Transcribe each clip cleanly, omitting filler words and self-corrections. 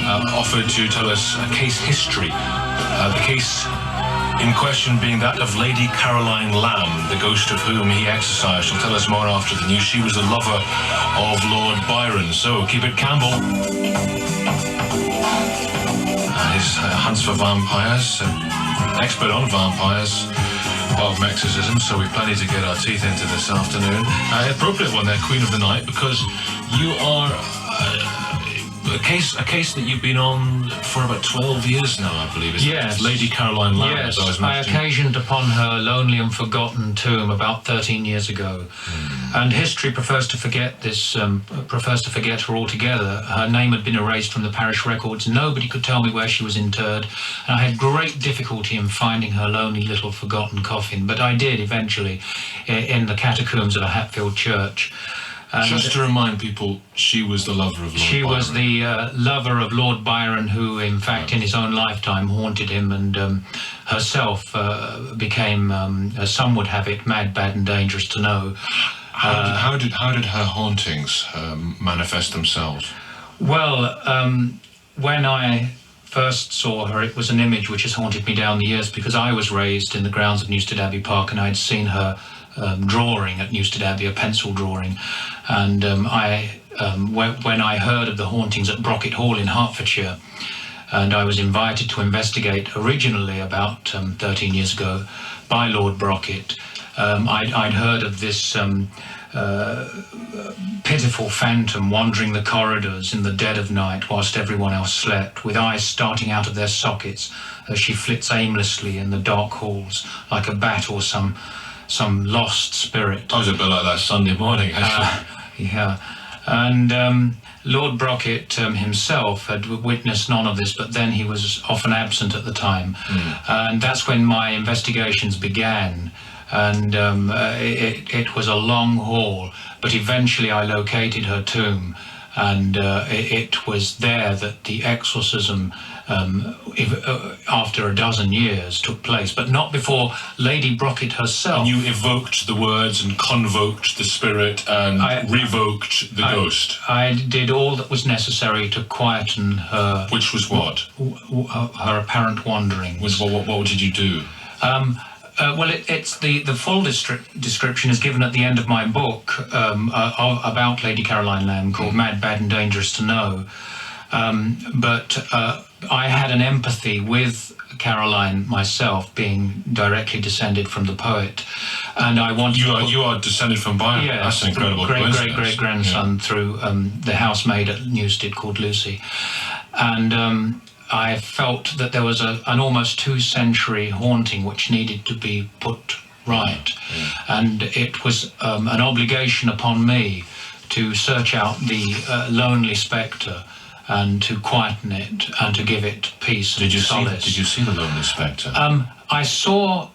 offered to tell us a case history. The case in question being that of Lady Caroline Lamb, the ghost of whom he exorcised. She'll tell us more after the news. She was the lover of Lord Byron. So keep it Campbell. His hunts for vampires, expert on vampires, part of exorcism, so we've plenty to get our teeth into this afternoon. Appropriate one there, Queen of the Night, because you are a case that you've been on for about 12 years now, I believe. Yes. It's Lady Caroline Lamb, yes, as I was I mentioning. occasioned upon her lonely and forgotten tomb about 13 years ago. And history prefers to forget this, prefers to forget her altogether. Her name had been erased from the parish records. Nobody could tell me where she was interred. And I had great difficulty in finding her lonely little forgotten coffin. But I did eventually in the catacombs of a Hatfield church. And just to remind people, she was the lover of Lord Byron. She was the lover of Lord Byron, who, in fact, in his own lifetime haunted him, and herself became, as some would have it, mad, bad, and dangerous to know. How did her hauntings manifest themselves? Well, when I first saw her, it was an image which has haunted me down the years, because I was raised in the grounds of Newstead Abbey Park, and I'd seen her drawing at Newstead Abbey, a pencil drawing, and when I heard of the hauntings at Brocket Hall in Hertfordshire, and I was invited to investigate originally about 13 years ago by Lord Brocket, I'd heard of this pitiful phantom wandering the corridors in the dead of night whilst everyone else slept, with eyes starting out of their sockets as she flits aimlessly in the dark halls like a bat or some lost spirit. I was a bit like that Sunday morning, actually. Yeah, and Lord Brocket himself had witnessed none of this, but then he was often absent at the time. And that's when my investigations began, and it was a long haul, but eventually I located her tomb, and it was there that the exorcism, after a dozen years, took place, but not before Lady Brocket herself. And you evoked the words and convoked the spirit and revoked the ghost. I did all that was necessary to quieten her. Which was what? Her apparent wanderings. What did you do? Well, it's the full description is given at the end of my book about Lady Caroline Lamb, called Mad, Bad and Dangerous to Know. But I had an empathy with Caroline myself, being directly descended from the poet, and I wanted. You are descended from Byron. Yes, that's an incredible coincidence. Great grandson through the housemaid at Newstead called Lucy, and I felt that there was an almost 2-century haunting which needed to be put right, and it was an obligation upon me to search out the lonely spectre and to quieten it and to give it peace and solace. Did you see the lonely spectre? I saw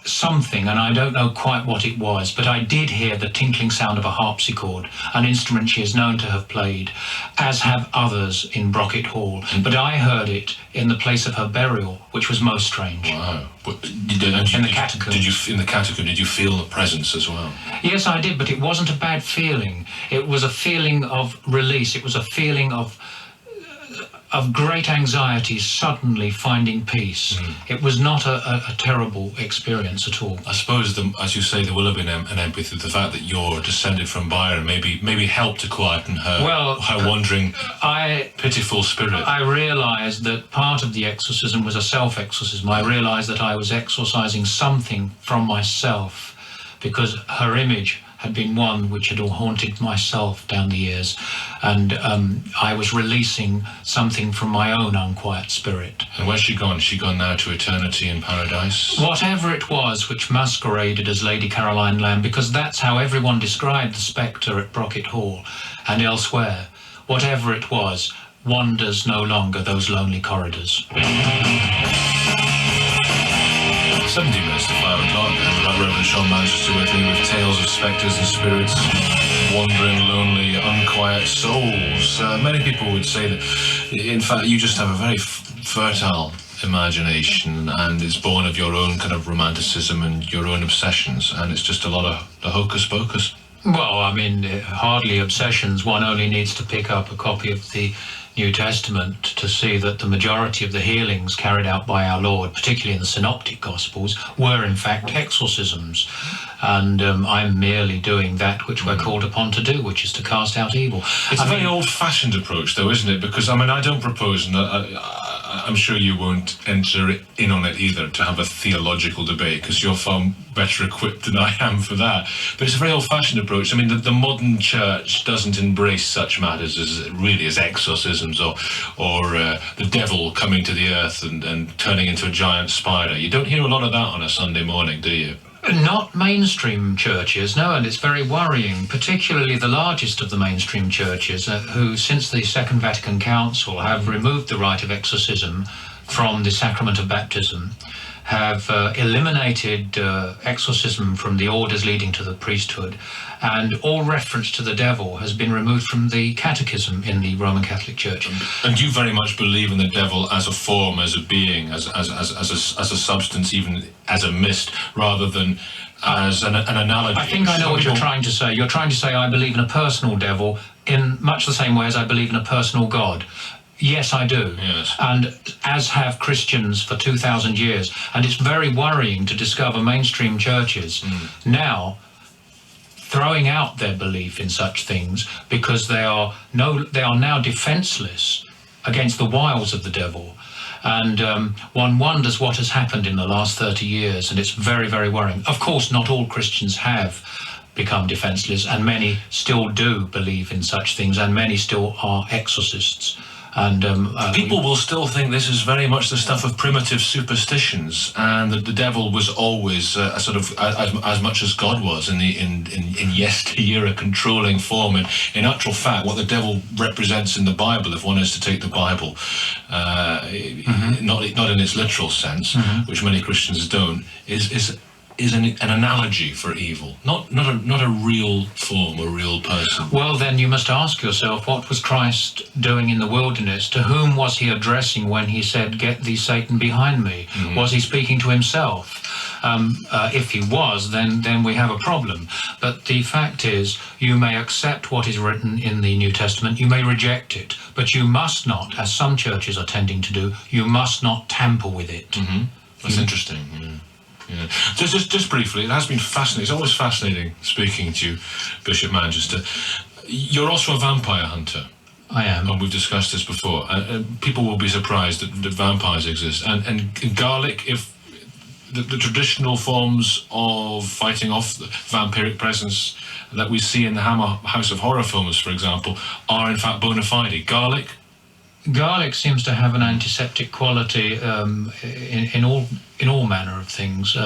something, and I don't know quite what it was, but I did hear the tinkling sound of a harpsichord, an instrument she is known to have played, as have others in Brocket Hall. But I heard it in the place of her burial, which was most strange. Wow. In the catacomb. In the catacomb, did you feel the presence as well? Yes, I did, but it wasn't a bad feeling. It was a feeling of release. It was a feeling of great anxiety suddenly finding peace. It was not a terrible experience at all. I suppose, as you say, there will have been an empathy. The fact that you're descended from Byron maybe helped to quieten her, her wandering, pitiful spirit. I realised that part of the exorcism was a self-exorcism. I realised that I was exorcising something from myself, because her image had been one which had haunted myself down the years, and I was releasing something from my own unquiet spirit. And where's she gone? Is she gone now to eternity in paradise? Whatever it was which masqueraded as Lady Caroline Lamb, because that's how everyone described the spectre at Brocket Hall and elsewhere, whatever it was, wanders no longer those lonely corridors. 70 minutes to 5 o'clock, and Reverend Sean Manchester with me with tales of spectres and spirits, wandering, lonely, unquiet souls. Many people would say that, in fact, you just have a very fertile imagination, and it's born of your own kind of romanticism and your own obsessions, and it's just a lot of the hocus pocus. Well, I mean, hardly obsessions. One only needs to pick up a copy of the New Testament to see that the majority of the healings carried out by our Lord, particularly in the Synoptic Gospels, were in fact exorcisms. And I'm merely doing that which we're called upon to do, which is to cast out evil. It's a very old-fashioned approach, though, isn't it? Because, I mean, I don't propose, and I'm sure you won't enter in on it either, to have a theological debate, because you're far better equipped than I am for that. But it's a very old-fashioned approach. I mean, the modern church doesn't embrace such matters as exorcisms or the devil coming to the earth and turning into a giant spider. You don't hear a lot of that on a Sunday morning, do you? Not mainstream churches, no, and it's very worrying, particularly the largest of the mainstream churches, who, since the Second Vatican Council, have removed the rite of exorcism from the sacrament of baptism, have eliminated exorcism from the orders leading to the priesthood, and all reference to the devil has been removed from the catechism in the Roman Catholic Church. And you very much believe in the devil as a form, as a being, as a substance, even as a mist, rather than as an analogy. I think I know what you're trying to say. You're trying to say I believe in a personal devil in much the same way as I believe in a personal God. Yes, I do. Yes. And as have Christians for 2,000 years. And it's very worrying to discover mainstream churches now throwing out their belief in such things because they are now defenseless against the wiles of the devil. And one wonders what has happened in the last 30 years, and it's very, very worrying. Of course, not all Christians have become defenseless, and many still do believe in such things, and many still are exorcists. And people will still think this is very much the stuff of primitive superstitions, and that the devil was always a sort of as much as God was in yesteryear a controlling form. And in actual fact, what the devil represents in the Bible, if one is to take the Bible, not in its literal sense, which many Christians don't, is an analogy for evil, not a real form, a real person. Well, then you must ask yourself, what was Christ doing in the wilderness? To whom was he addressing when he said, "Get thee, Satan, behind me"? Was he speaking to himself? If he was, then we have a problem. But the fact is, you may accept what is written in the New Testament, you may reject it, but you must not, as some churches are tending to do, you must not tamper with it. That's interesting. Yeah. Just briefly, it has been fascinating. It's always fascinating speaking to you, Bishop Manchester. You're also a vampire hunter. I am. And we've discussed this before. People will be surprised that vampires exist. And Gaelic, if the traditional forms of fighting off the vampiric presence that we see in the Hammer House of Horror films, for example, are in fact bona fide. Garlic seems to have an antiseptic quality in all manner of things.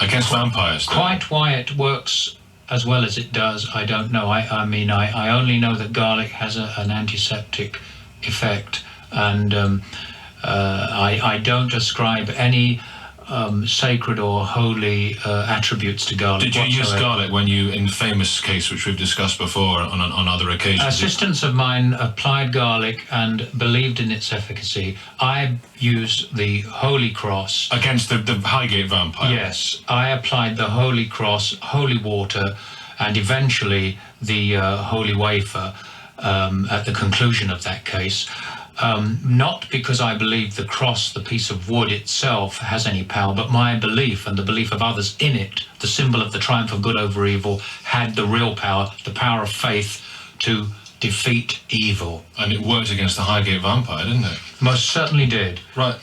Against vampires. Quite why it works as well as it does, I don't know. I mean, I only know that garlic has an antiseptic effect, and I don't ascribe any sacred or holy attributes to garlic. Did you use garlic when you, in the famous case which we've discussed before on other occasions? Assistants of mine applied garlic and believed in its efficacy. I used the Holy Cross. Against the Highgate vampire? Yes. I applied the Holy Cross, holy water, and eventually the holy wafer at the conclusion of that case. Not because I believe the cross, the piece of wood itself, has any power, but my belief and the belief of others in it, the symbol of the triumph of good over evil, had the real power, the power of faith to defeat evil. And it worked against the Highgate vampire, didn't it? Most certainly did. Right.